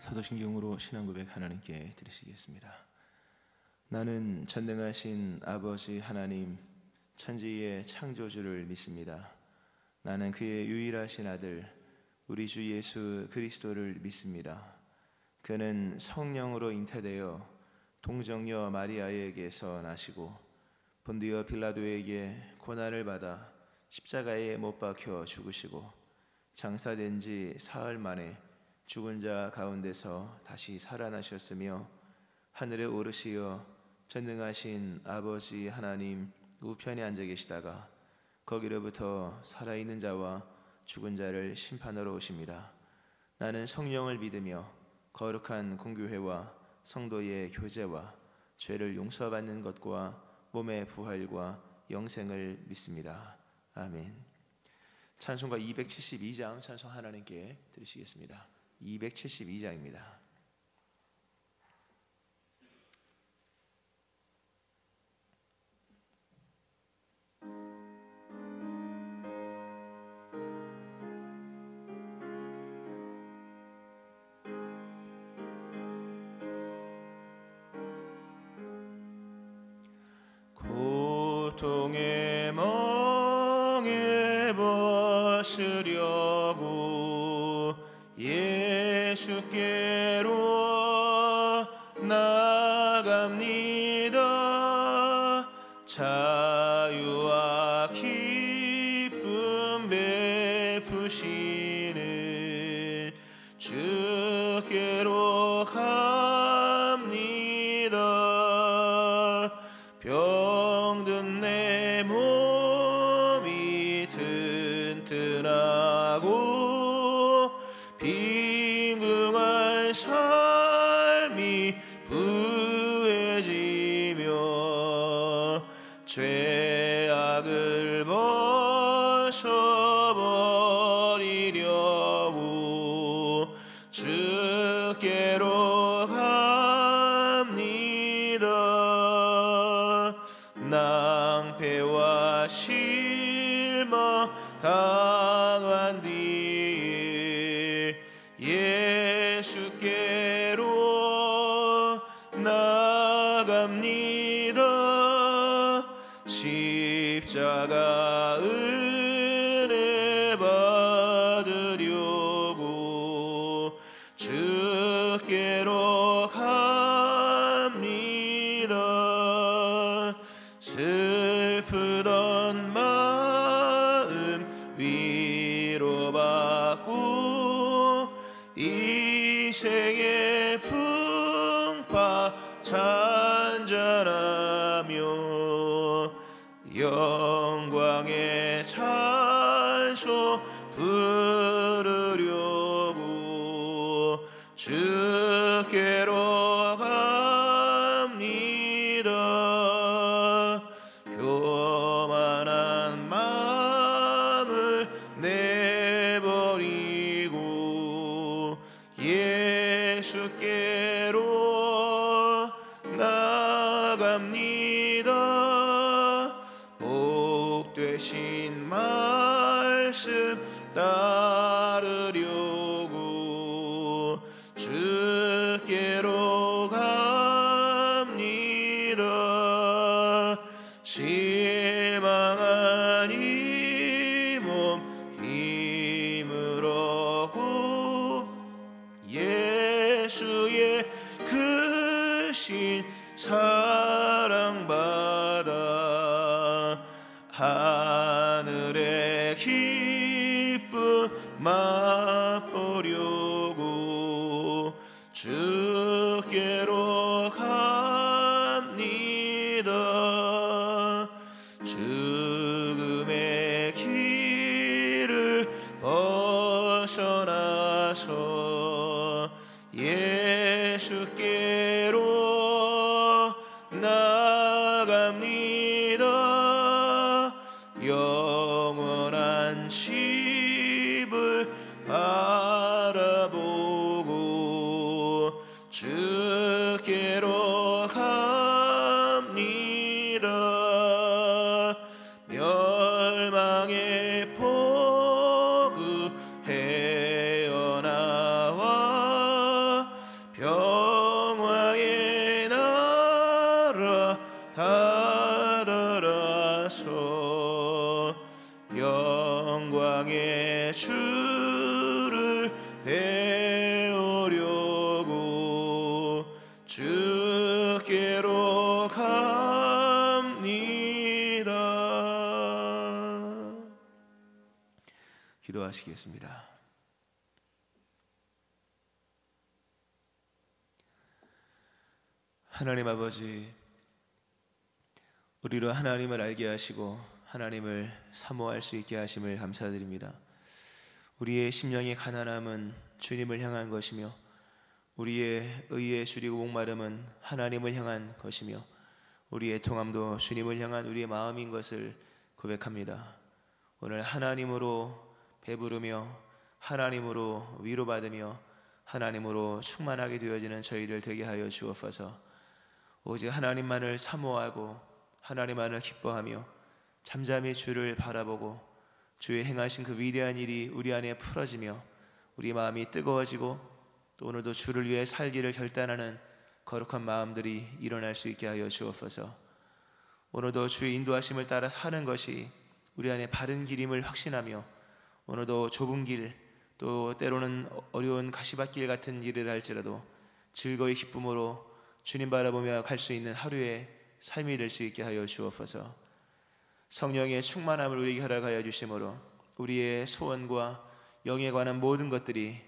사도신경으로 신앙고백 하나님께 드리시겠습니다. 나는 전능하신 아버지 하나님 천지의 창조주를 믿습니다. 나는 그의 유일하신 아들 우리 주 예수 그리스도를 믿습니다. 그는 성령으로 잉태되어 동정녀 마리아에게서 나시고 본디오 빌라도에게 고난을 받아 십자가에 못 박혀 죽으시고 장사된 지 사흘 만에 죽은 자 가운데서 다시 살아나셨으며 하늘에 오르시어 전능하신 아버지 하나님 우편에 앉아 계시다가 거기로부터 살아있는 자와 죽은 자를 심판하러 오십니다. 나는 성령을 믿으며 거룩한 공교회와 성도의 교제와 죄를 용서받는 것과 몸의 부활과 영생을 믿습니다. 아멘. 찬송가 272장 찬송 하나님께 드리시겠습니다. 272장입니다. 고통의 멍에 벗으려고 예수께로 나갑니다. 자유와 기쁨 베푸시는 주께로 갑니다. 병든 내 몸이 튼튼하고 빈궁한 삶이 부해지며 죄악을 벗어버리려고 주께로 갑니다. 낭패와 실망 당한 뒤에 예수께로 나갑니다. 십자가 은혜 받으려고 주께로 갑니다. 슬프던 마음 위로받고 인생의 풍파 잔잔하며 영광의 찬송 부르려고 주께로 갑니다. 교만한 마음을 내버리고 예수께로 나갑니다. 복되신 말씀 따르려고 주께로 갑니다. 실망한 이 몸 힘을 얻고 예수의 크신 사랑받아 하늘의 기쁨 맛보려고 주께로 갑니다. 죽음의 길을 벗어나서 예수께로 나갑니다. 영원한 집을 바라보고 주께로 갑니다. 멸망의 포구 헤어나와 하소 영광의 주를 배우려고 주께로 갑니다. 기도하시겠습니다. 하나님 아버지, 우리로 하나님을 알게 하시고 하나님을 사모할 수 있게 하심을 감사드립니다. 우리의 심령의 가난함은 주님을 향한 것이며 우리의 의에 줄이고 목마름은 하나님을 향한 것이며 우리의 통함도 주님을 향한 우리의 마음인 것을 고백합니다. 오늘 하나님으로 배부르며 하나님으로 위로받으며 하나님으로 충만하게 되어지는 저희들 되게 하여 주옵소서. 오직 하나님만을 사모하고 하나님만을 기뻐하며 잠잠히 주를 바라보고 주의 행하신 그 위대한 일이 우리 안에 풀어지며 우리 마음이 뜨거워지고 또 오늘도 주를 위해 살기를 결단하는 거룩한 마음들이 일어날 수 있게 하여 주옵소서. 오늘도 주의 인도하심을 따라 사는 것이 우리 안에 바른 길임을 확신하며 오늘도 좁은 길, 또 때로는 어려운 가시밭길 같은 일을 할지라도 즐거이 기쁨으로 주님 바라보며 갈 수 있는 하루의 삶이 될 수 있게 하여 주옵소서. 성령의 충만함을 우리에게 허락하여 주심으로 우리의 소원과 영에 관한 모든 것들이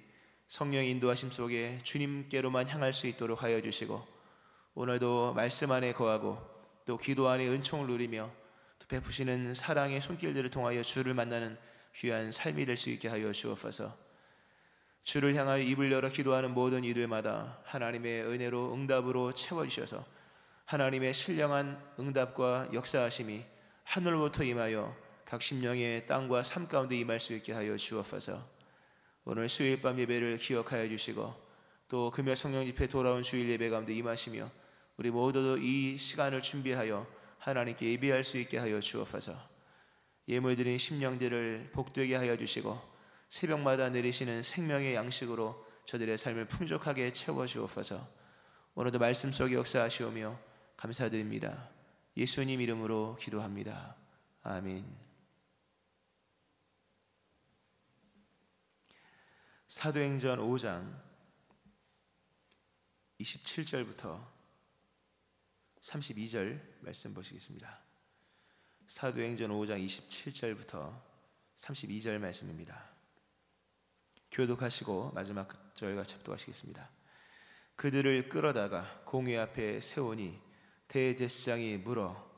성령의 인도하심 속에 주님께로만 향할 수 있도록 하여 주시고 오늘도 말씀 안에 거하고 또 기도 안에 은총을 누리며 또 베푸시는 사랑의 손길들을 통하여 주를 만나는 귀한 삶이 될 수 있게 하여 주옵소서. 주를 향하여 입을 열어 기도하는 모든 이들마다 하나님의 은혜로 응답으로 채워주셔서 하나님의 신령한 응답과 역사하심이 하늘로부터 임하여 각 심령의 땅과 삶 가운데 임할 수 있게 하여 주옵소서. 오늘 수요일 밤 예배를 기억하여 주시고 또 금요 성령 집회 돌아온 주일 예배 가운데 임하시며 우리 모두도 이 시간을 준비하여 하나님께 예배할 수 있게 하여 주옵소서. 예물드린 심령들을 복되게 하여 주시고 새벽마다 내리시는 생명의 양식으로 저들의 삶을 풍족하게 채워주옵소서. 오늘도 말씀 속에 역사하시오며 감사드립니다. 예수님 이름으로 기도합니다. 아멘. 사도행전 5장 27절부터 32절 말씀 보시겠습니다. 사도행전 5장 27절부터 32절 말씀입니다. 교독하시고 마지막 절과 첩독하시겠습니다. 그들을 끌어다가 공회 앞에 세우니 대제사장이 물어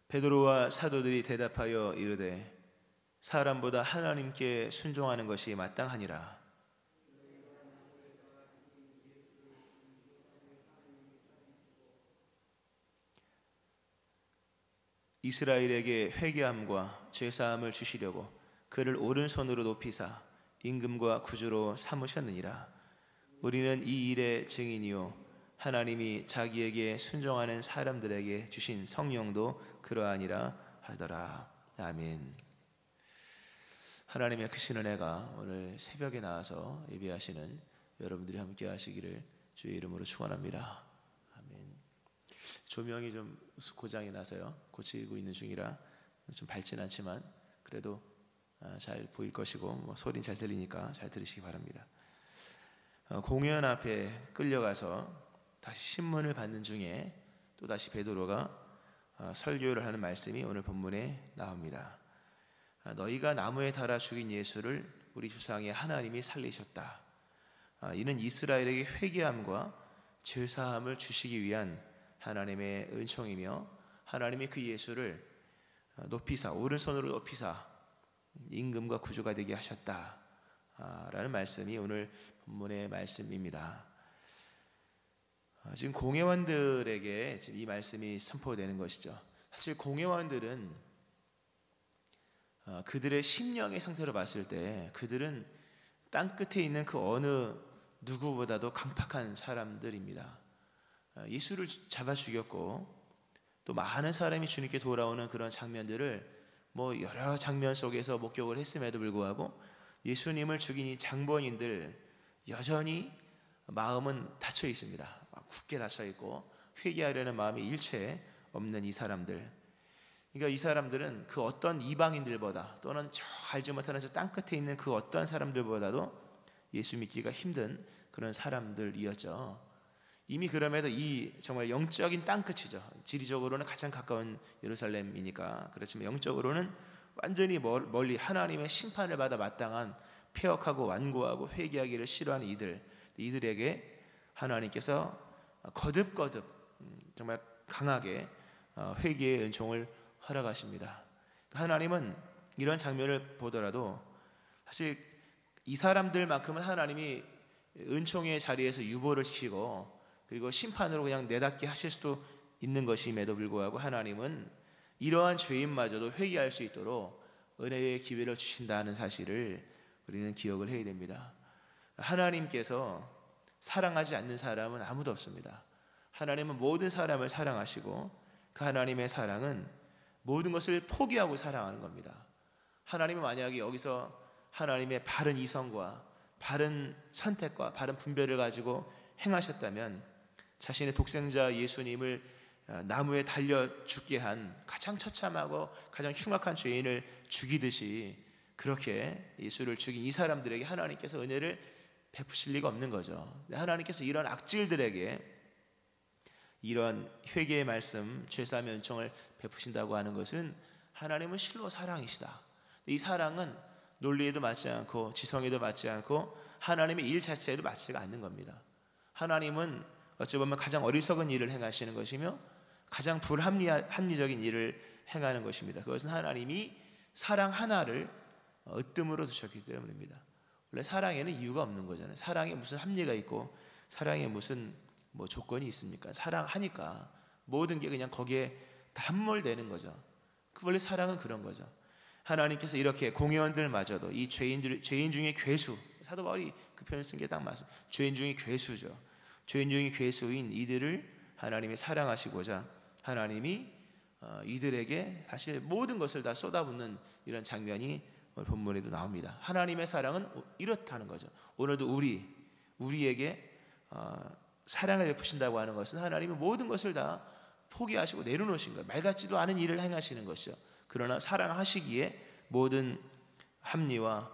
베드로와 사도들이 대답하여 이르되 사람보다 하나님께 순종하는 것이 마땅하니라. 이스라엘에게 회개함과 죄사함을 주시려고 그를 오른손으로 높이사 임금과 구주로 삼으셨느니라. 우리는 이 일의 증인이요 하나님이 자기에게 순종하는 사람들에게 주신 성령도 그러하니라 하더라. 아멘. 하나님의 크신 은혜가 오늘 새벽에 나와서 예배하시는 여러분들이 함께 하시기를 주의 이름으로 축원합니다. 아멘. 조명이 좀 고장이 나서요 고치고 있는 중이라 좀 밝진 않지만 그래도 잘 보일 것이고 소리는 잘 들리니까 잘 들으시기 바랍니다. 공연 앞에 끌려가서 다시 신문을 받는 중에 또다시 베드로가 설교를 하는 말씀이 오늘 본문에 나옵니다. 너희가 나무에 달아 죽인 예수를 우리 조상의 하나님이 살리셨다. 이는 이스라엘에게 회개함과 죄사함을 주시기 위한 하나님의 은총이며 하나님이 그 예수를 높이사 오른손으로 높이사 임금과 구주가 되게 하셨다 라는 말씀이 오늘 본문의 말씀입니다. 지금 공회원들에게 지금 이 말씀이 선포되는 것이죠. 사실 공회원들은 그들의 심령의 상태로 봤을 때 그들은 땅 끝에 있는 그 어느 누구보다도 강팍한 사람들입니다. 예수를 잡아 죽였고 또 많은 사람이 주님께 돌아오는 그런 장면들을 뭐 여러 장면 속에서 목격을 했음에도 불구하고 예수님을 죽인 이 장본인들 여전히 마음은 닫혀 있습니다. 굳게 닫혀 있고 회개하려는 마음이 일체 없는 이 사람들. 그러니까 이 사람들은 그 어떤 이방인들보다 또는 저 알지 못하는 저 땅끝에 있는 그 어떤 사람들보다도 예수 믿기가 힘든 그런 사람들이었죠. 이미 그럼에도 이 정말 영적인 땅끝이죠. 지리적으로는 가장 가까운 예루살렘이니까 그렇지만 영적으로는 완전히 멀리 하나님의 심판을 받아 마땅한 폐역하고 완고하고 회개하기를 싫어하는 이들에게 하나님께서 거듭거듭 정말 강하게 회개의 은총을 허락하십니다. 하나님은 이런 장면을 보더라도 사실 이 사람들만큼은 하나님이 은총의 자리에서 유보를 시키고 그리고 심판으로 그냥 내닫게 하실 수도 있는 것임에도 불구하고 하나님은 이러한 죄인마저도 회개할 수 있도록 은혜의 기회를 주신다는 사실을 우리는 기억을 해야 됩니다. 하나님께서 사랑하지 않는 사람은 아무도 없습니다. 하나님은 모든 사람을 사랑하시고 그 하나님의 사랑은 모든 것을 포기하고 사랑하는 겁니다. 하나님은 만약에 여기서 하나님의 바른 이성과 바른 선택과 바른 분별을 가지고 행하셨다면 자신의 독생자 예수님을 나무에 달려 죽게 한 가장 처참하고 가장 흉악한 죄인을 죽이듯이 그렇게 예수를 죽인 이 사람들에게 하나님께서 은혜를 베푸실 리가 없는 거죠. 하나님께서 이런 악질들에게 이런 회개의 말씀, 죄사함의 은총을 베푸신다고 하는 것은 하나님은 실로 사랑이시다. 이 사랑은 논리에도 맞지 않고 지성에도 맞지 않고 하나님의 일 자체에도 맞지가 않는 겁니다. 하나님은 어찌 보면 가장 어리석은 일을 행하시는 것이며 가장 불합리적인 일을 행하는 것입니다. 그것은 하나님이 사랑 하나를 으뜸으로 두셨기 때문입니다. 원래 사랑에는 이유가 없는 거잖아요. 사랑에 무슨 합리가 있고 사랑에 무슨 조건이 있습니까? 사랑하니까 모든 게 그냥 거기에 다 함몰되는 거죠. 원래 사랑은 그런 거죠. 하나님께서 이렇게 공회원들마저도 이 죄인 중에 괴수, 사도 바울이 그 표현을 쓴 게 딱 맞습니다. 죄인 중에 괴수죠. 죄인 중에 괴수인 이들을 하나님이 사랑하시고자 하나님이 이들에게 사실 모든 것을 다 쏟아붓는 이런 장면이 본문에도 나옵니다. 하나님의 사랑은 이렇다는 거죠. 오늘도 우리에게 사랑을 베푸신다고 하는 것은 하나님이 모든 것을 다 포기하시고 내려놓으신 거예요. 말 같지도 않은 일을 행하시는 것이죠. 그러나 사랑하시기에 모든 합리와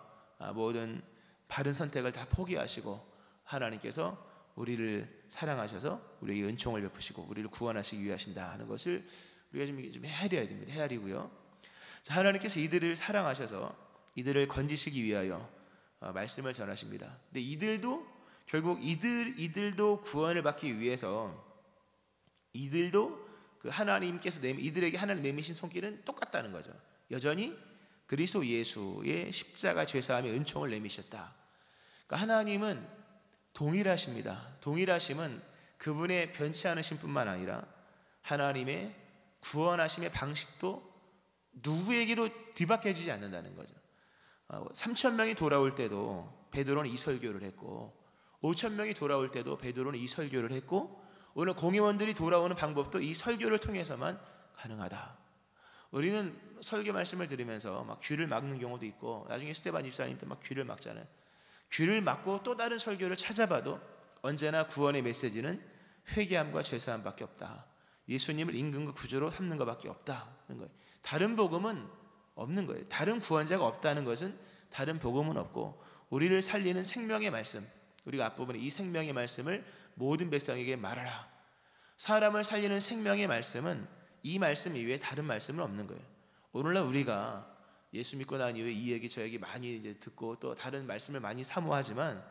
모든 바른 선택을 다 포기하시고 하나님께서 우리를 사랑하셔서 우리에게 은총을 베푸시고 우리를 구원하시기 위해 하신다 하는 것을 우리가 좀 헤아려야 됩니다. 헤아리고요. 하나님께서 이들을 사랑하셔서 이들을 건지시기 위하여 말씀을 전하십니다. 근데 이들도 결국 이들도 구원을 받기 위해서 이들도 그 하나님께서 이들에게 하나님 내미신 손길은 똑같다는 거죠. 여전히 그리스도 예수의 십자가 죄사함의 은총을 내미셨다. 그러니까 하나님은 동일하십니다. 동일하심은 그분의 변치 않으신 뿐만 아니라 하나님의 구원하심의 방식도 누구에게도 뒤바뀌어지지 않는다는 거죠. 3,000명이 돌아올 때도 베드로는 이 설교를 했고 5,000명이 돌아올 때도 베드로는 이 설교를 했고 오늘 공회원들이 돌아오는 방법도 이 설교를 통해서만 가능하다. 우리는 설교 말씀을 들으면서 막 귀를 막는 경우도 있고 나중에 스테반 집사님도 막 귀를 막잖아요. 귀를 막고 또 다른 설교를 찾아봐도 언제나 구원의 메시지는 회개함과 죄사함밖에 없다. 예수님을 임금과 구주로 삼는 것밖에 없다는 거예요. 다른 복음은 없는 거예요. 다른 구원자가 없다는 것은 다른 복음은 없고 우리를 살리는 생명의 말씀, 우리가 앞부분에 이 생명의 말씀을 모든 백성에게 말하라. 사람을 살리는 생명의 말씀은 이 말씀 이외에 다른 말씀은 없는 거예요. 오늘날 우리가 예수 믿고 난 이후에 이 얘기 저 얘기 많이 이제 듣고 또 다른 말씀을 많이 사모하지만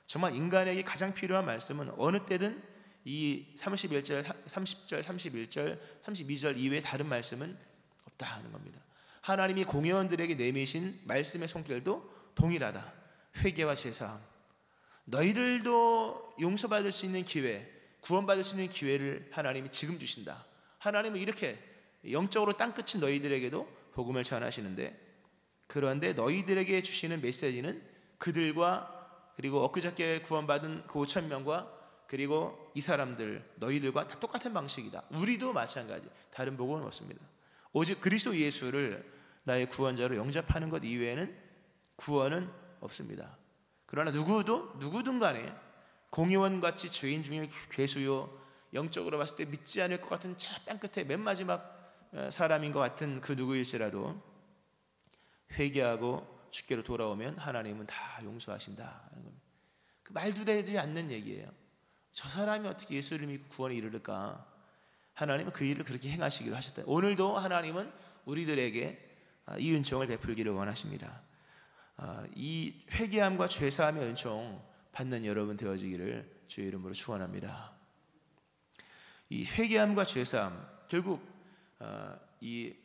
정말 인간에게 가장 필요한 말씀은 어느 때든 이 31절, 30절, 31절, 32절 이외에 다른 말씀은 없다 하는 겁니다. 하나님이 공회원들에게 내미신 말씀의 손길도 동일하다. 회개와 제사함. 너희들도 용서받을 수 있는 기회, 구원받을 수 있는 기회를 하나님이 지금 주신다. 하나님은 이렇게 영적으로 땅끝인 너희들에게도 복음을 전하시는데 그런데 너희들에게 주시는 메시지는 그들과 그리고 엊그저께 구원받은 그 5,000명과 그리고 이 사람들 너희들과 다 똑같은 방식이다. 우리도 마찬가지. 다른 복음은 없습니다. 오직 그리스도 예수를 나의 구원자로 영접하는 것 이외에는 구원은 없습니다. 그러나 누구든 간에 공의원같이 죄인 중에 괴수요, 영적으로 봤을 때 믿지 않을 것 같은 저 땅끝에 맨 마지막 사람인 것 같은 그 누구일지라도 회개하고 주께로 돌아오면 하나님은 다 용서하신다는 겁니다. 그 말도 되지 않는 얘기예요. 저 사람이 어떻게 예수를 믿고 구원에 이르를까? 하나님은 그 일을 그렇게 행하시기로 하셨다. 오늘도 하나님은 우리들에게 이 은총을 베풀기를 원하십니다. 이 회개함과 죄사함의 은총 받는 여러분 되어지기를 주의 이름으로 축원합니다. 이 회개함과 죄사함, 결국 이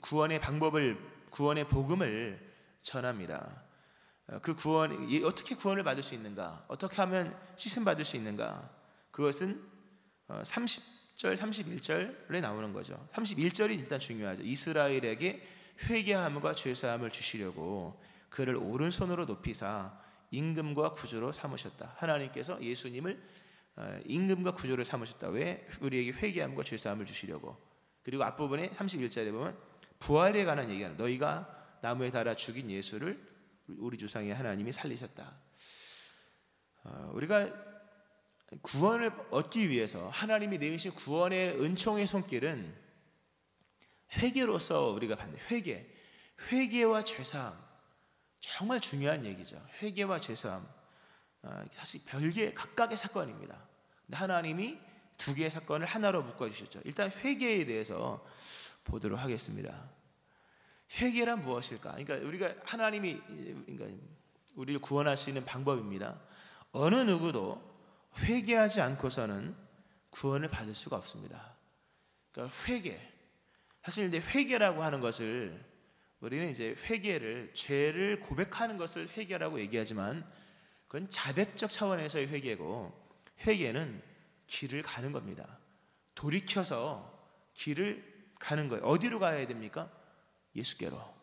구원의 방법을, 구원의 복음을 전합니다. 그 구원, 어떻게 구원을 받을 수 있는가? 어떻게 하면 씻음 받을 수 있는가? 그것은 30절, 31절에 나오는 거죠. 31절이 일단 중요하죠. 이스라엘에게 회개함과 죄사함을 주시려고 그를 오른손으로 높이사 임금과 구주로 삼으셨다. 하나님께서 예수님을 임금과 구주로 삼으셨다. 왜? 우리에게 회개함과 죄사함을 주시려고. 그리고 앞부분에 31절에 보면 부활에 관한 얘기하는, 너희가 나무에 달아 죽인 예수를 우리 조상의 하나님이 살리셨다. 우리가 구원을 얻기 위해서 하나님이 내미신 구원의 은총의 손길은 회개로서 우리가 받는 회개와 죄사함, 정말 중요한 얘기죠. 회개와 죄사함, 사실 별개 각각의 사건입니다. 근데 하나님이 두 개의 사건을 하나로 묶어주셨죠. 일단 회개에 대해서 보도록 하겠습니다. 회개란 무엇일까? 그러니까 우리가 하나님이 우리를 구원하시는 방법입니다. 어느 누구도 회개하지 않고서는 구원을 받을 수가 없습니다. 그러니까 회개. 사실 이제 회개라고 하는 것을 우리는 이제 회개를, 죄를 고백하는 것을 회개라고 얘기하지만 그건 자백적 차원에서의 회개고, 회개는 길을 가는 겁니다. 돌이켜서 길을 가는 거예요. 어디로 가야 됩니까? 예수께로.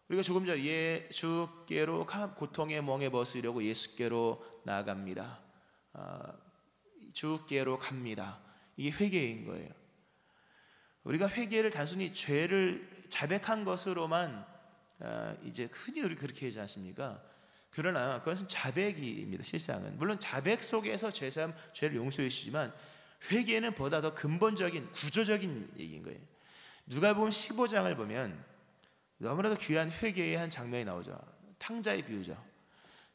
우리가 조금 전 예수께로 고통의 멍에 벗으려고 예수께로 나아갑니다. 주께로 갑니다. 이게 회개인 거예요. 우리가 회개를 단순히 죄를 자백한 것으로만 이제 흔히 우리 그렇게 하지 않습니까? 그러나 그것은 자백입니다. 실상은 물론 자백 속에서 죄사함, 죄를 용서해 주시지만 회개는 보다 더 근본적인 구조적인 얘기인 거예요. 누가복음 15장을 보면 너무나도 귀한 회개의 한 장면이 나오죠. 탕자의 비유죠.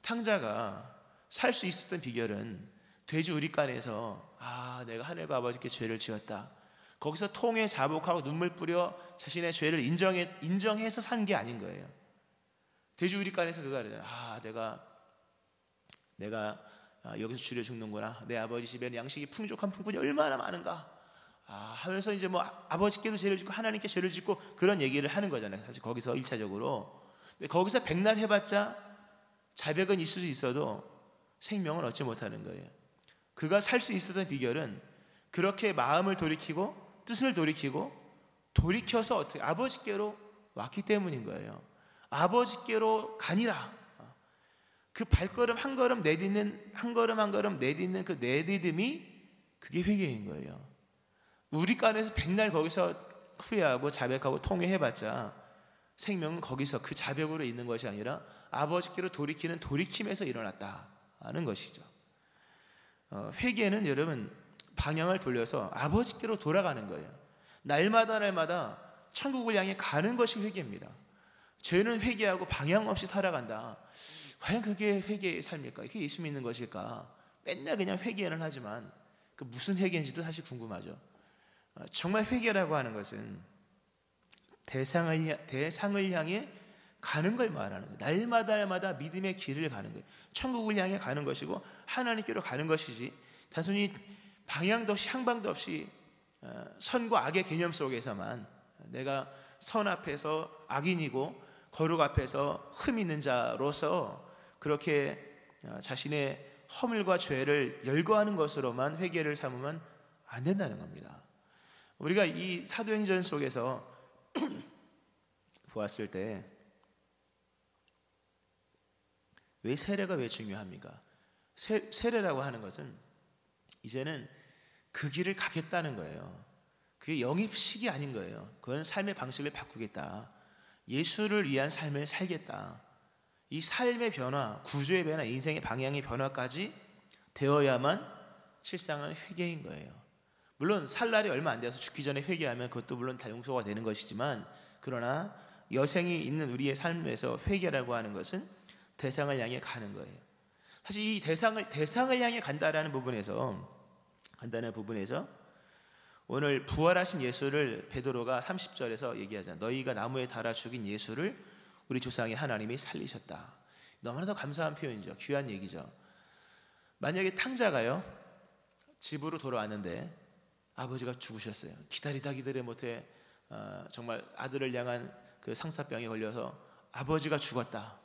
탕자가 살 수 있었던 비결은 돼지 우릿간에서 내가 하늘과 아버지께 죄를 지었다. 거기서 통에 자복하고 눈물 뿌려 자신의 죄를 인정해서 산 게 아닌 거예요. 돼지 우릿간에서 그가 그러잖아요. 내가 여기서 죽여 죽는구나. 내 아버지 집에는 양식이 풍족한 풍분이 얼마나 많은가. 하면서 이제 뭐 아버지께도 죄를 짓고 하나님께 죄를 짓고 그런 얘기를 하는 거잖아요. 사실 거기서 1차적으로. 근데 거기서 백날 해봤자 자백은 있을 수 있어도 생명은 얻지 못하는 거예요. 그가 살 수 있었던 비결은 그렇게 마음을 돌이키고 뜻을 돌이켜서 어떻게 아버지께로 왔기 때문인 거예요. 아버지께로 가니라. 그 발걸음 한 걸음 내딛는, 한 걸음 한 걸음 내딛는 그 내디듬이 그게 회개인 거예요. 우리간에서 백날 거기서 후회하고 자백하고 통회해봤자 생명은 거기서 그 자백으로 있는 것이 아니라 아버지께로 돌이키는 돌이킴에서 일어났다는 것이죠. 회개는 여러분 방향을 돌려서 아버지께로 돌아가는 거예요. 날마다 천국을 향해 가는 것이 회개입니다. 죄는 회개하고 방향 없이 살아간다. 과연 그게 회개의 삶일까? 그게 예수 믿는 것일까? 맨날 그냥 회개는 하지만 그 무슨 회개인지도 사실 궁금하죠. 정말 회개라고 하는 것은 대상을 향해 가는 걸 말하는 거예요. 날마다 믿음의 길을 가는 거예요. 천국을 향해 가는 것이고 하나님께로 가는 것이지 단순히 방향도 없이 향방도 없이 선과 악의 개념 속에서만 내가 선 앞에서 악인이고 거룩 앞에서 흠 있는 자로서 그렇게 자신의 허물과 죄를 열거하는 것으로만 회개를 삼으면 안 된다는 겁니다. 우리가 이 사도행전 속에서 보았을 때 왜 세례가 왜 중요합니까? 세례라고 하는 것은 이제는 그 길을 가겠다는 거예요. 그게 영입식이 아닌 거예요. 그건 삶의 방식을 바꾸겠다. 예수를 위한 삶을 살겠다. 이 삶의 변화, 구조의 변화, 인생의 방향의 변화까지 되어야만 실상은 회개인 거예요. 물론 살 날이 얼마 안 돼서 죽기 전에 회개하면 그것도 물론 다 용서가 되는 것이지만, 그러나 여생이 있는 우리의 삶에서 회개라고 하는 것은 대상을 향해 가는 거예요. 사실 이 대상을 향해 간다는 부분에서 오늘 부활하신 예수를 베드로가 30절에서 얘기하잖아요. 너희가 나무에 달아 죽인 예수를 우리 조상의 하나님이 살리셨다. 너무나도 감사한 표현이죠. 귀한 얘기죠. 만약에 탕자가요, 집으로 돌아왔는데 아버지가 죽으셨어요. 기다리다 못해 정말 아들을 향한 그 상사병에 걸려서 아버지가 죽었다.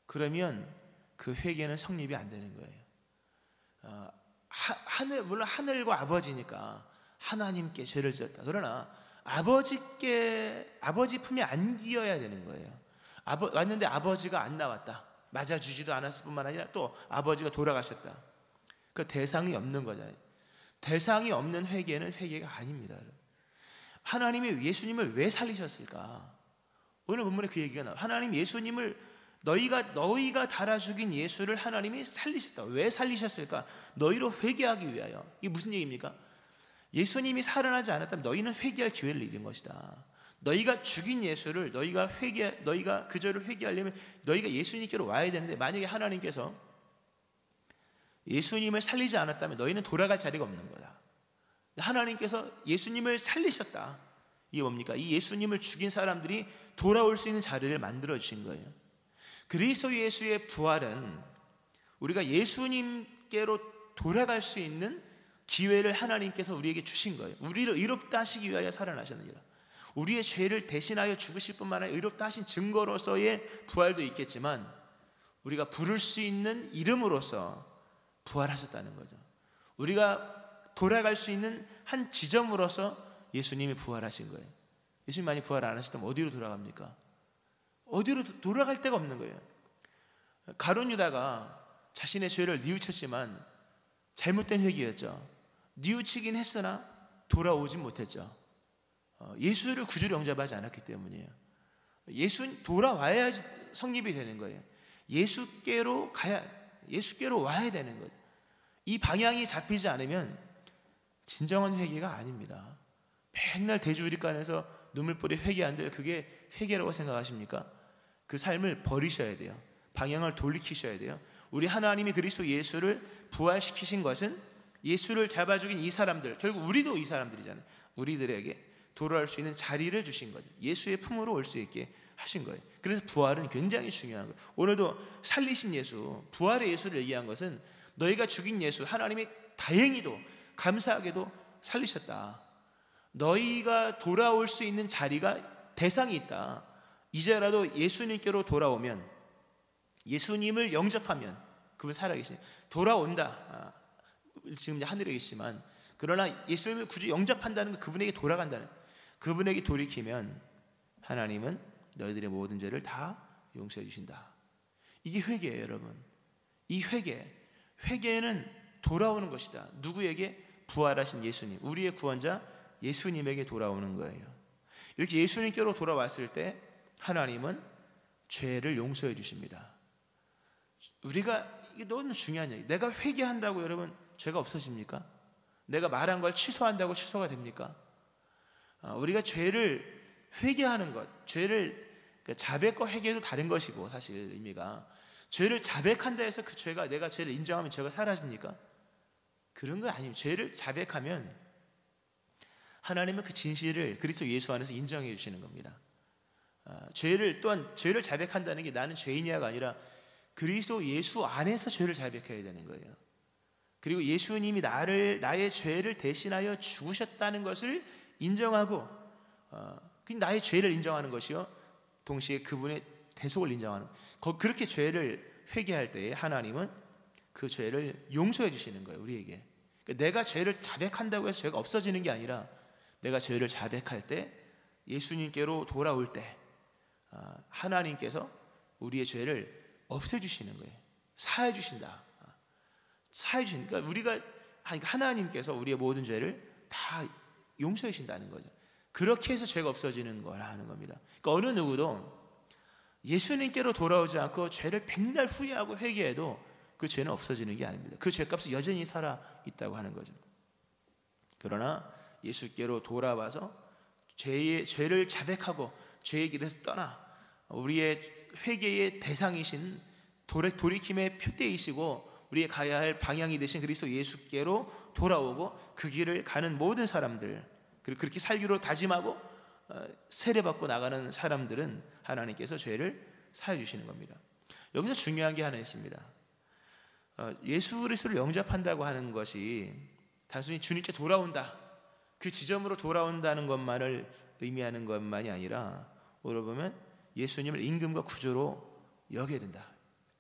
그러면 그 회개는 성립이 안 되는 거예요. 물론 하늘과 아버지니까 하나님께 죄를 지었다. 그러나 아버지 품에 안기어야 되는 거예요. 왔는데 아버지가 안 나왔다. 맞아주지도 않았을 뿐만 아니라 또 아버지가 돌아가셨다. 그 대상이 없는 거잖아요. 대상이 없는 회개는 회개가 아닙니다. 하나님이 예수님을 왜 살리셨을까? 오늘 본문에 그 얘기가 나와요. 하나님 예수님을 너희가 달아 죽인 예수를 하나님이 살리셨다. 왜 살리셨을까? 너희로 회개하기 위하여. 이게 무슨 얘기입니까? 예수님이 살아나지 않았다면 너희는 회개할 기회를 잃은 것이다. 너희가 죽인 예수를 너희가 그 죄를 회개하려면 너희가 예수님께로 와야 되는데, 만약에 하나님께서 예수님을 살리지 않았다면 너희는 돌아갈 자리가 없는 거다. 하나님께서 예수님을 살리셨다. 이게 뭡니까? 이 예수님을 죽인 사람들이 돌아올 수 있는 자리를 만들어 주신 거예요. 그리스도 예수의 부활은 우리가 예수님께로 돌아갈 수 있는 기회를 하나님께서 우리에게 주신 거예요. 우리를 의롭다 하시기 위하여 살아나셨느니라. 우리의 죄를 대신하여 죽으실 뿐만 아니라 의롭다 하신 증거로서의 부활도 있겠지만, 우리가 부를 수 있는 이름으로서 부활하셨다는 거죠. 우리가 돌아갈 수 있는 한 지점으로서 예수님이 부활하신 거예요. 예수님 만약 부활 안 하셨다면 어디로 돌아갑니까? 어디로 돌아갈 데가 없는 거예요. 가룟 유다가 자신의 죄를 뉘우쳤지만 잘못된 회개였죠. 뉘우치긴 했으나 돌아오진 못했죠. 예수를 구주로 영접하지 않았기 때문이에요. 돌아와야지 성립이 되는 거예요. 예수께로 와야 되는 거예요. 이 방향이 잡히지 않으면 진정한 회개가 아닙니다. 맨날 돼지우리간에서 눈물뿌리 회개하는데 그게 회개라고 생각하십니까? 그 삶을 버리셔야 돼요. 방향을 돌이키셔야 돼요. 우리 하나님이 그리스도 예수를 부활시키신 것은 예수를 잡아 죽인 이 사람들, 결국 우리도 이 사람들이잖아요. 우리들에게 돌아올 수 있는 자리를 주신 거죠. 예수의 품으로 올 수 있게 하신 거예요. 그래서 부활은 굉장히 중요한 거예요. 오늘도 살리신 예수, 부활의 예수를 얘기한 것은 너희가 죽인 예수, 하나님이 다행히도 감사하게도 살리셨다. 너희가 돌아올 수 있는 자리가 대상이 있다. 이제라도 예수님께로 돌아오면, 예수님을 영접하면, 그분 살아계신 돌아온다. 지금 이제 하늘에 계시지만, 그러나 예수님을 굳이 영접한다는 건 그분에게 돌아간다는, 그분에게 돌이키면 하나님은 너희들의 모든 죄를 다 용서해 주신다. 이게 회개예요, 여러분. 이 회개는 돌아오는 것이다. 누구에게? 부활하신 예수님, 우리의 구원자 예수님에게 돌아오는 거예요. 이렇게 예수님께로 돌아왔을 때 하나님은 죄를 용서해 주십니다. 이게 너무 중요한 얘기. 내가 회개한다고 여러분 죄가 없어집니까? 내가 말한 걸 취소한다고 취소가 됩니까? 우리가 죄를 회개하는 것, 자백과 회개도 다른 것이고, 사실 의미가 죄를 자백한다 해서 그 죄가, 내가 죄를 인정하면 죄가 사라집니까? 그런 거 아니에요. 죄를 자백하면 하나님은 그 진실을 그리스도 예수 안에서 인정해 주시는 겁니다. 죄를 자백한다는 게 나는 죄인이야가 아니라 그리스도 예수 안에서 죄를 자백해야 되는 거예요. 그리고 예수님이 나의 죄를 대신하여 죽으셨다는 것을 인정하고, 나의 죄를 인정하는 것이요, 동시에 그분의 대속을 인정하는, 그렇게 죄를 회개할 때에 하나님은 그 죄를 용서해 주시는 거예요, 우리에게. 그러니까 내가 죄를 자백한다고 해서 죄가 없어지는 게 아니라, 내가 죄를 자백할 때, 예수님께로 돌아올 때 하나님께서 우리의 죄를 없애주시는 거예요. 사해주신다. 그러니까 하나님께서 우리의 모든 죄를 다 용서해 주신다는 거죠. 그렇게 해서 죄가 없어지는 거라 하는 겁니다. 그러니까 어느 누구도 예수님께로 돌아오지 않고 죄를 백날 후회하고 회개해도 그 죄는 없어지는 게 아닙니다. 그 죄값은 여전히 살아 있다고 하는 거죠. 그러나 예수께로 돌아와서 죄를 자백하고 죄의 길에서 떠나 우리의 회개의 대상이신 돌이킴의 표대이시고 우리의 가야 할 방향이 되신 그리스도 예수께로 돌아오고 그 길을 가는 모든 사람들, 그리고 그렇게 살기로 다짐하고 세례받고 나가는 사람들은 하나님께서 죄를 사해 주시는 겁니다. 여기서 중요한 게 하나 있습니다. 예수 그리스도를 영접한다고 하는 것이 단순히 주님께 돌아온다, 그 지점으로 돌아온다는 것만을 의미하는 것만이 아니라 오히려 보면 예수님을 임금과 구주로 여겨야 된다.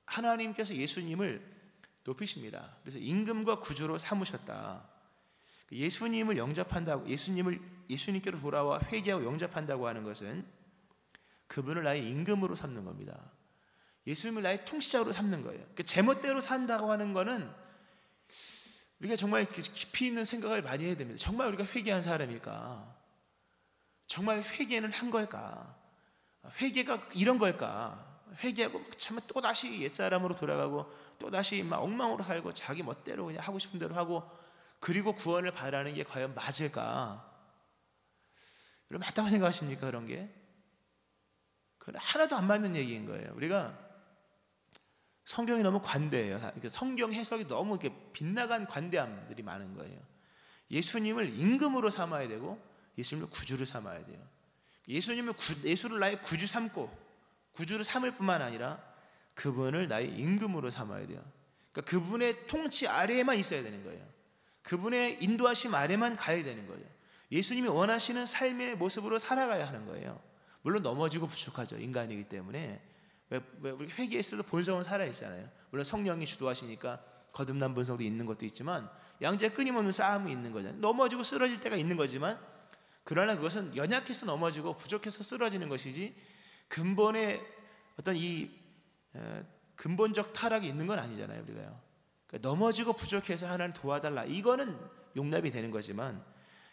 하나님께서 예수님을 높이십니다. 그래서 임금과 구주로 삼으셨다. 예수님을 영접한다고, 예수님께로 돌아와 회개하고 영접한다고 하는 것은 그분을 나의 임금으로 삼는 겁니다. 예수님을 나의 통치자로 삼는 거예요. 제멋대로 산다고 하는 것은 우리가 정말 깊이 있는 생각을 많이 해야 됩니다. 정말 우리가 회개한 사람일까? 정말 회개는 한 걸까? 회개가 이런 걸까? 회개하고 참 또다시 옛사람으로 돌아가고 또다시 막 엉망으로 살고 자기 멋대로 그냥 하고 싶은 대로 하고 그리고 구원을 바라는 게 과연 맞을까? 여러분 맞다고 생각하십니까? 그런 게? 그건 하나도 안 맞는 얘기인 거예요. 우리가 성경이 너무 관대해요. 성경 해석이 너무 이렇게 빗나간 관대함들이 많은 거예요. 예수님을 임금으로 삼아야 되고 예수님을 구주로 삼아야 돼요. 예수를 나의 구주 삼고 구주로 삼을 뿐만 아니라 그분을 나의 임금으로 삼아야 돼요. 그러니까 그분의 통치 아래에만 있어야 되는 거예요. 그분의 인도하심 아래만 가야 되는 거예요. 예수님이 원하시는 삶의 모습으로 살아가야 하는 거예요. 물론 넘어지고 부족하죠. 인간이기 때문에. 우리 회개했어도 본성은 살아있잖아요. 물론 성령이 주도하시니까 거듭난 본성도 있는 것도 있지만 양자의 끊임없는 싸움이 있는 거잖아요. 넘어지고 쓰러질 때가 있는 거지만 그러나 그것은 연약해서 넘어지고 부족해서 쓰러지는 것이지 근본의 어떤 이 근본적 타락이 있는 건 아니잖아요. 우리가요. 그러니까 넘어지고 부족해서 하나님 도와달라 이거는 용납이 되는 거지만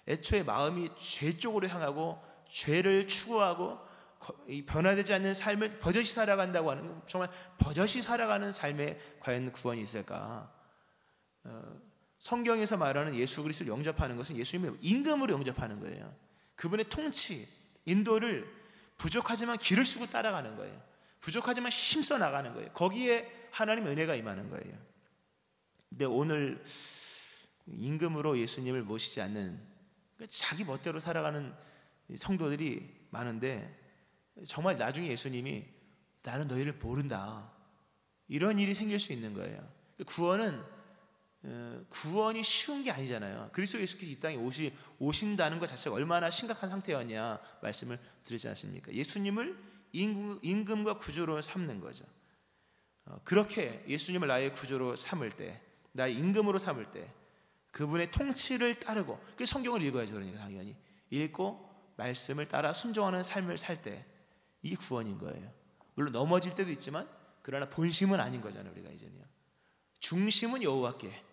애초에 마음이 죄 쪽으로 향하고 죄를 추구하고 변화되지 않는 삶을 버젓이 살아간다고 하는 건 정말 버젓이 살아가는 삶에 과연 구원이 있을까? 성경에서 말하는 예수 그리스도를 영접하는 것은 예수님을 임금으로 영접하는 거예요. 그분의 통치, 인도를 부족하지만 길을 쓰고 따라가는 거예요. 부족하지만 힘써 나가는 거예요. 거기에 하나님의 은혜가 임하는 거예요. 근데 오늘 임금으로 예수님을 모시지 않는 자기 멋대로 살아가는 성도들이 많은데 정말 나중에 예수님이 나는 너희를 모른다 이런 일이 생길 수 있는 거예요. 구원이 쉬운 게 아니잖아요. 그리스도 예수께서 이 땅에 오신다는 것 자체가 얼마나 심각한 상태였냐 말씀을 드리지 않습니까? 예수님을 임금과 구주로 삼는 거죠. 그렇게 예수님을 나의 구주로 삼을 때, 나의 임금으로 삼을 때 그분의 통치를 따르고 그 성경을 읽어야죠. 그러니까 당연히 읽고 말씀을 따라 순종하는 삶을 살 때 이 구원인 거예요. 물론 넘어질 때도 있지만 그러나 본심은 아닌 거잖아요. 우리가 이제는요. 중심은 여호와께,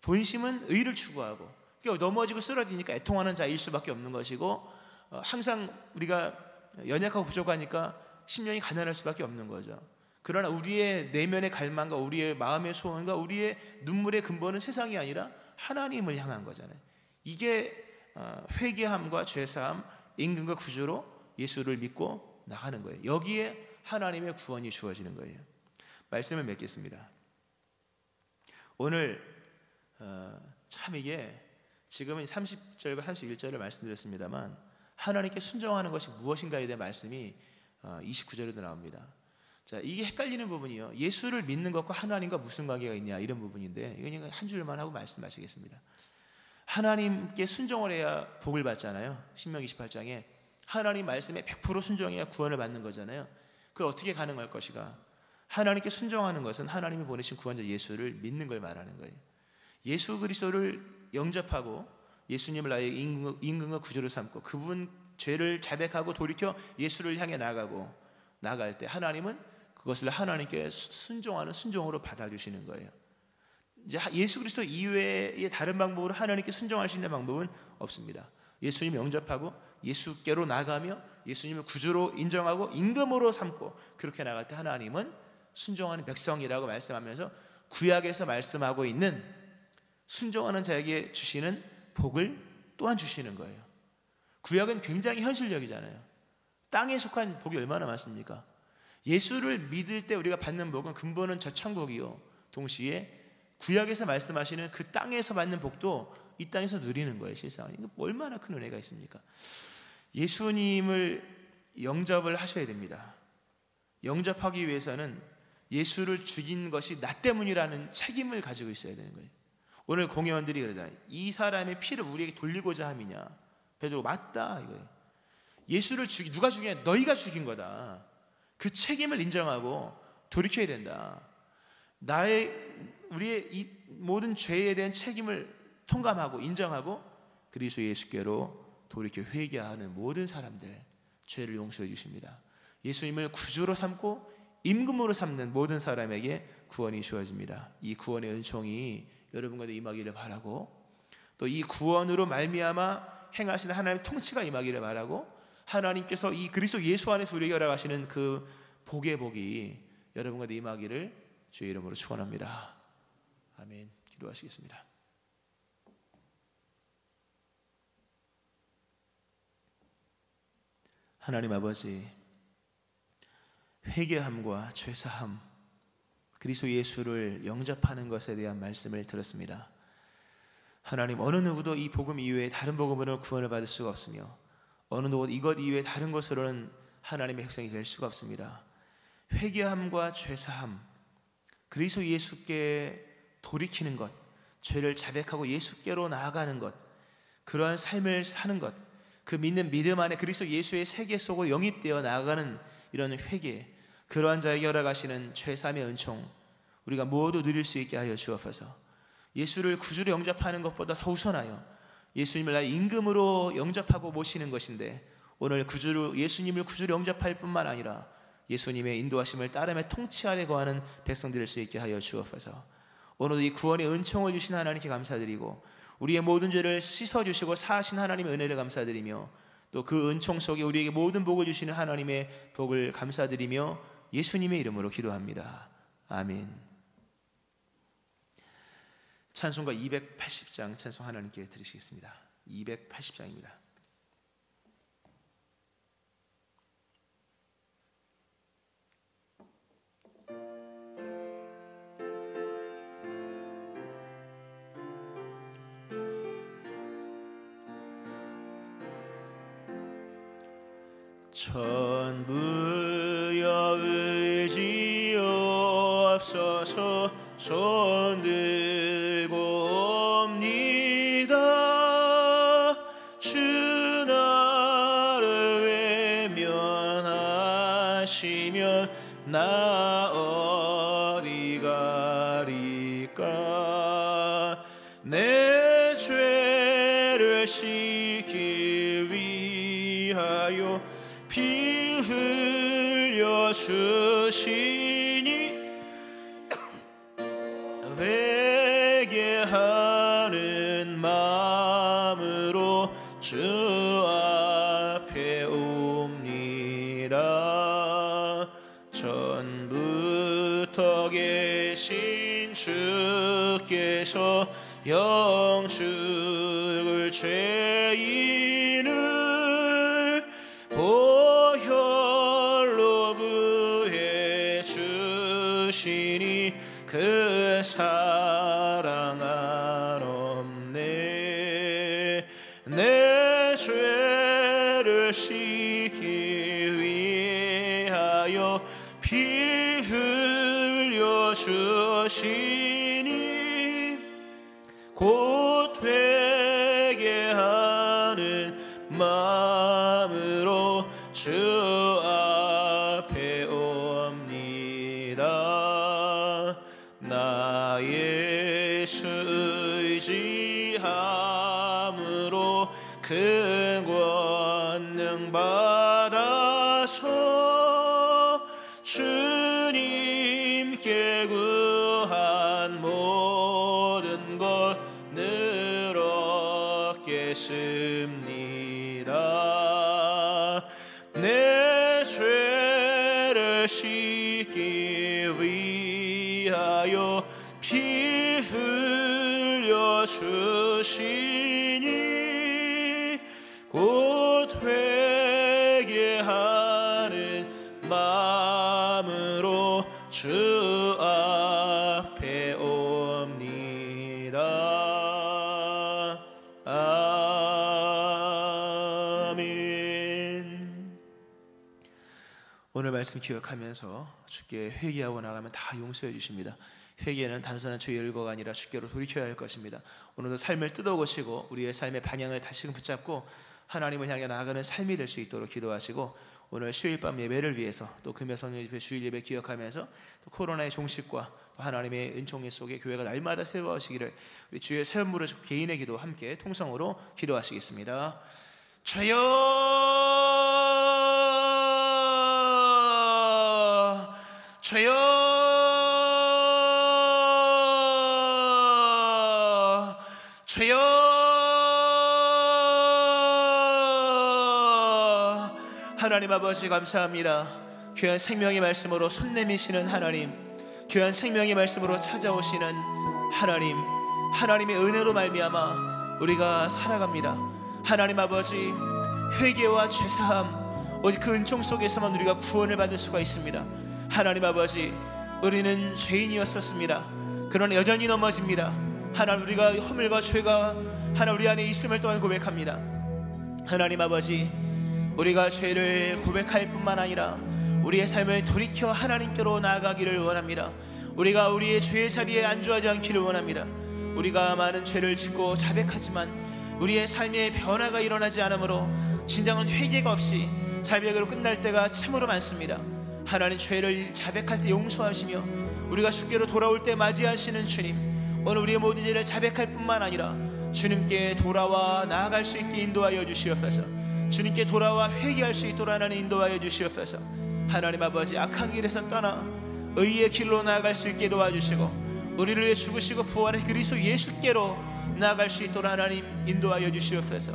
본심은 의를 추구하고 그러니까 넘어지고 쓰러지니까 애통하는 자일 수밖에 없는 것이고 항상 우리가 연약하고 부족하니까 심령이 가난할 수밖에 없는 거죠. 그러나 우리의 내면의 갈망과 우리의 마음의 소원과 우리의 눈물의 근본은 세상이 아니라 하나님을 향한 거잖아요. 이게 회개함과 죄사함, 임금과 구주로 예수를 믿고 나가는 거예요. 여기에 하나님의 구원이 주어지는 거예요. 말씀을 맺겠습니다. 오늘 참 이게 지금은 30절과 31절을 말씀드렸습니다만 하나님께 순종하는 것이 무엇인가에 대한 말씀이 29절에도 나옵니다. 자, 이게 헷갈리는 부분이요. 예수를 믿는 것과 하나님과 무슨 관계가 있냐 이런 부분인데 이건 한 줄만 하고 말씀하시겠습니다. 하나님께 순종을 해야 복을 받잖아요. 신명기 28장에 하나님 말씀에 100% 순종해야 구원을 받는 거잖아요. 그걸 어떻게 가능할 것이가? 하나님께 순종하는 것은 하나님이 보내신 구원자 예수를 믿는 걸 말하는 거예요. 예수 그리스도를 영접하고 예수님을 나의 임금과 구주로 삼고 그분 죄를 자백하고 돌이켜 예수를 향해 나갈 때 하나님은 그것을 하나님께 순종하는 순종으로 받아주시는 거예요. 이제 예수 그리스도 이외의 다른 방법으로 하나님께 순종할 수 있는 방법은 없습니다. 예수님 영접하고 예수께로 나가며 예수님을 구주로 인정하고 임금으로 삼고 그렇게 나갈 때 하나님은 순종하는 백성이라고 말씀하면서 구약에서 말씀하고 있는 순종하는 자에게 주시는 복을 또한 주시는 거예요. 구약은 굉장히 현실적이잖아요. 땅에 속한 복이 얼마나 많습니까? 예수를 믿을 때 우리가 받는 복은 근본은 저 천국이요, 동시에 구약에서 말씀하시는 그 땅에서 받는 복도 이 땅에서 누리는 거예요. 실상은 이거 얼마나 큰 은혜가 있습니까? 예수님을 영접을 하셔야 됩니다. 영접하기 위해서는 예수를 죽인 것이 나 때문이라는 책임을 가지고 있어야 되는 거예요. 오늘 공회원들이 그러잖아요. 이 사람의 피를 우리에게 돌리고자 함이냐? 베드로 맞다 이거예요. 예수를 누가 죽이냐? 너희가 죽인 거다. 그 책임을 인정하고 돌이켜야 된다. 우리의 이 모든 죄에 대한 책임을 통감하고 인정하고 그리스도 예수께로 돌이켜 회개하는 모든 사람들 죄를 용서해 주십니다. 예수님을 구주로 삼고 임금으로 삼는 모든 사람에게 구원이 주어집니다. 이 구원의 은총이 여러분과 임하기를 바라고, 또 이 구원으로 말미암아 행하시는 하나님의 통치가 임하기를 바라고, 하나님께서 이 그리스도 예수 안에서 우리에게 허락하시는 그 복의 복이 여러분과 임하기를 주의 이름으로 축원합니다. 아멘. 기도하시겠습니다. 하나님 아버지, 회개함과 죄사함, 그리스도 예수를 영접하는 것에 대한 말씀을 들었습니다. 하나님, 어느 누구도 이 복음 이외에 다른 복음으로 구원을 받을 수가 없으며 어느 누구도 이것 이외에 다른 것으로는 하나님의 백성이 될 수가 없습니다. 회개함과 죄사함, 그리스도 예수께 돌이키는 것, 죄를 자백하고 예수께로 나아가는 것, 그러한 삶을 사는 것, 그 믿는 믿음 안에 그리스도 예수의 세계 속으로 영입되어 나아가는 이런 회개, 그러한 자에게 허락하시는 죄사함의 은총 우리가 모두 누릴 수 있게 하여 주옵소서. 예수를 구주로 영접하는 것보다 더 우선하여 예수님을 나의 임금으로 영접하고 모시는 것인데, 오늘 예수님을 구주로 영접할 뿐만 아니라 예수님의 인도하심을 따르며 통치 아래 거하는 백성들 될 수 있게 하여 주옵소서. 오늘도 이 구원의 은총을 주신 하나님께 감사드리고, 우리의 모든 죄를 씻어주시고 사하신 하나님의 은혜를 감사드리며, 또 그 은총 속에 우리에게 모든 복을 주시는 하나님의 복을 감사드리며 예수님의 이름으로 기도합니다. 아멘. 찬송가 280장 찬송 하나님께 드리시겠습니다. 280장입니다. 천부여 의지옵소서. 손들고 옵니다. 주 나를 외면하시면 나 어디 가리까. 내 죄를 씻기 위하여 피 흘려 주시니 회개하는 마음으로 주 앞에 옵니다. 전부터 계신 주께서 영축을 죄인을 보혈로 구해 주시니 그 사랑 한없네. 내 죄를 씻기 위하여 피 흘려 주시니 곧 회개하는 마음으로 주 앞에 옵니다. 나 예수 의지함으로 큰 권능 받아서 주님께 구한 모든 것 늘 얻겠습니다. 되시기 위하여 피 흘려 주시니 곧 회개하는 마음으로 주 앞에 옵니다. 아멘. 오늘 말씀 기억하면서 주께 회개하고 나가면 다 용서해 주십니다. 회개는 단순한 죄의 열거가 아니라 주께로 돌이켜야 할 것입니다. 오늘도 삶을 뜯어고치고 우리의 삶의 방향을 다시금 붙잡고 하나님을 향해 나아가는 삶이 될 수 있도록 기도하시고, 오늘 수요일 밤 예배를 위해서 또 금요 성령 집회 주일 예배 기억하면서 또 코로나의 종식과 또 하나님의 은총의 속에 교회가 날마다 세워지기를 우리 주의 새 문으로 개인의 기도 함께 통성으로 기도하시겠습니다. 주여, 주여, 주여. 하나님 아버지 감사합니다. 귀한 생명의 말씀으로 손 내미시는 하나님, 귀한 생명의 말씀으로 찾아오시는 하나님, 하나님의 은혜로 말미암아 우리가 살아갑니다. 하나님 아버지, 회개와 죄사함, 오직 그 은총 속에서만 우리가 구원을 받을 수가 있습니다. 하나님 아버지, 우리는 죄인이었었습니다. 그러나 여전히 넘어집니다. 하나님, 우리가 허물과 죄가 하나님 우리 안에 있음을 또한 고백합니다. 하나님 아버지, 우리가 죄를 고백할 뿐만 아니라 우리의 삶을 돌이켜 하나님께로 나아가기를 원합니다. 우리가 우리의 죄의 자리에 안주하지 않기를 원합니다. 우리가 많은 죄를 짓고 자백하지만 우리의 삶에 변화가 일어나지 않으므로 진정한 회개가 없이 자백으로 끝날 때가 참으로 많습니다. 하나님, 죄를 자백할 때 용서하시며 우리가 주께로 돌아올 때 맞이하시는 주님, 오늘 우리의 모든 죄를 자백할 뿐만 아니라 주님께 돌아와 나아갈 수 있게 인도하여 주시옵소서. 주님께 돌아와 회개할 수 있도록 하나님 인도하여 주시옵소서. 하나님 아버지, 악한 길에서 떠나 의의 길로 나아갈 수 있게 도와주시고 우리를 위해 죽으시고 부활의 그리스도 예수께로 나아갈 수 있도록 하나님 인도하여 주시옵소서.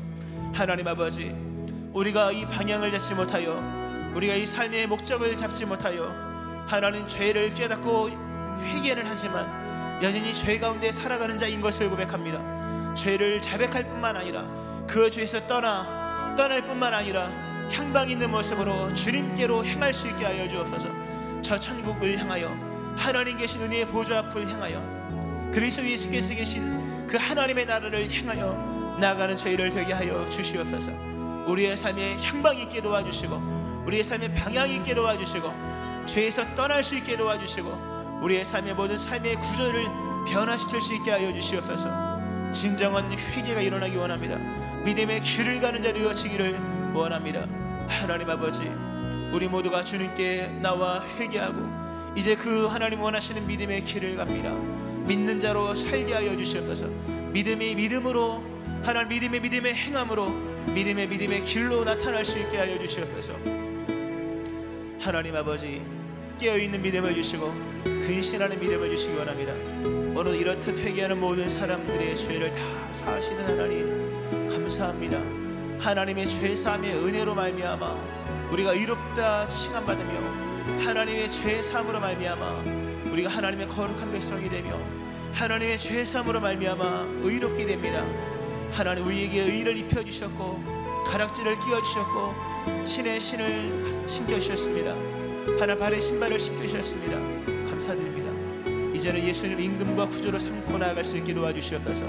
하나님 아버지, 우리가 이 방향을 잡지 못하여, 우리가 이 삶의 목적을 잡지 못하여 하나님 죄를 깨닫고 회개는 하지만 여전히 죄 가운데 살아가는 자인 것을 고백합니다. 죄를 자백할 뿐만 아니라 그 죄에서 떠날 뿐만 아니라 향방 있는 모습으로 주님께로 행할 수 있게 하여 주옵소서. 저 천국을 향하여, 하나님 계신 은혜의 보좌 앞을 향하여, 그리스도 예수께서 계신 그 하나님의 나라를 향하여 나아가는 저희를 되게 하여 주시옵소서. 우리의 삶에 향방 있게 도와주시고 우리의 삶에 방향 있게 도와주시고 죄에서 떠날 수 있게 도와주시고 우리의 삶의 모든 삶의 구조를 변화시킬 수 있게 하여 주시옵소서. 진정한 회개가 일어나기 원합니다. 믿음의 길을 가는 자로 이어지기를 원합니다. 하나님 아버지, 우리 모두가 주님께 나와 회개하고 이제 그 하나님 원하시는 믿음의 길을 갑니다. 믿는 자로 살게 하여 주시옵소서. 믿음이 믿음으로, 하나님 믿음의 행함으로 믿음의 길로 나타날 수 있게 하여 주시옵소서. 하나님 아버지, 깨어있는 믿음을 주시고 근신하는 믿음을 주시기 원합니다. 오늘 이렇듯 회개하는 모든 사람들의 죄를 다 사하시는 하나님 감사합니다. 하나님의 죄사함의 은혜로 말미암아 우리가 의롭다 칭함받으며 하나님의 죄사함으로 말미암아 우리가 하나님의 거룩한 백성이 되며 하나님의 죄사함으로 말미암아 의롭게 됩니다. 하나님, 우리에게 의를 입혀주셨고 가락지를 끼워주셨고 신의 신을 신겨주셨습니다. 하나님 발에 신발을 신겨주셨습니다. 감사드립니다. 이제는 예수님 임금과 구주로 삼고 나아갈 수 있게 도와주시옵소서.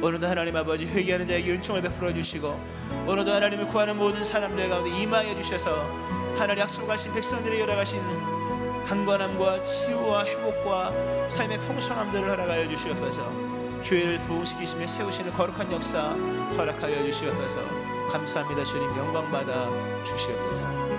오늘도 하나님 아버지, 회개하는 자에게 은총을 베풀어 주시고 오늘도 하나님을 구하는 모든 사람들 가운데 임하여 주셔서 하나님 약속하신 백성들의 열어가신 강건함과 치유와 회복과 삶의 풍성함들을 허락하여 주시옵소서. 교회를 부흥시키시며 세우시는 거룩한 역사 허락하여 주시옵소서. 감사합니다. 주님, 영광받아 주시옵소서.